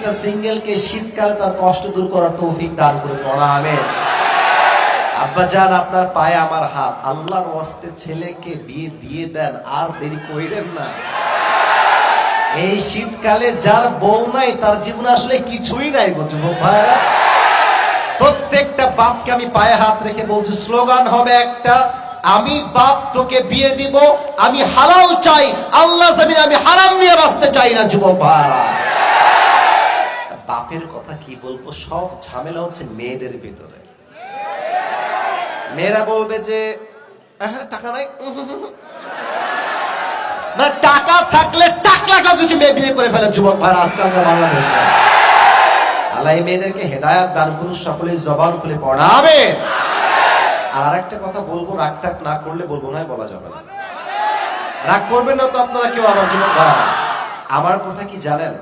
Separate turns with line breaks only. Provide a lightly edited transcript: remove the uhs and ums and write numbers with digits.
প্রত্যেকটা সিঙ্গেলকে শীতকালে তার কষ্ট দূর করার তৌফিক দান করে পড়া আমিন। আব্বাজান আপনার পায়ে আমার হাত, আল্লাহর ওয়াস্তে ছেলেকে বিয়ে দিয়ে দেন, আর দেরি কইরেন না। এই শীতকালে যার বউ নাই তার জীবনে আসলে কিছুই নাই গো যুবক ভাইরা। প্রত্যেকটা বাপকে আমি পায়ে হাত রেখে বলছি, স্লোগান হবে একটা, আমি বাপ তোকে বিয়ে দিব, আমি হালাল চাই, আল্লাহ জমিনে আমি হারাম নিয়ে বাঁচতে চাই না যুবক ভাইরা। বাপের কথা কি বলবো, সব ঝামেলা হচ্ছে মেয়েদের ভিতরে। মেয়েরা বলবে যে টাকা নাই, না টাকা থাকলে টাকলাটাও কিছু মেয়ে বিয়ে করে ফেলে যুবক ভাইরা আজকালকার বাংলাদেশে। আল্লাহ এই মেয়েদেরকে হেদায়াত দান করুন, সকলেই জবান খুলে পড়াবে। আর আরেকটা কথা বলবো, রাগ টাগ না করলে বলবো না, বলা যাবে না। রাগ করবেন না তো আপনারা কেউ আমার যুবক ভাইরা। আমার কথা কি জানেন,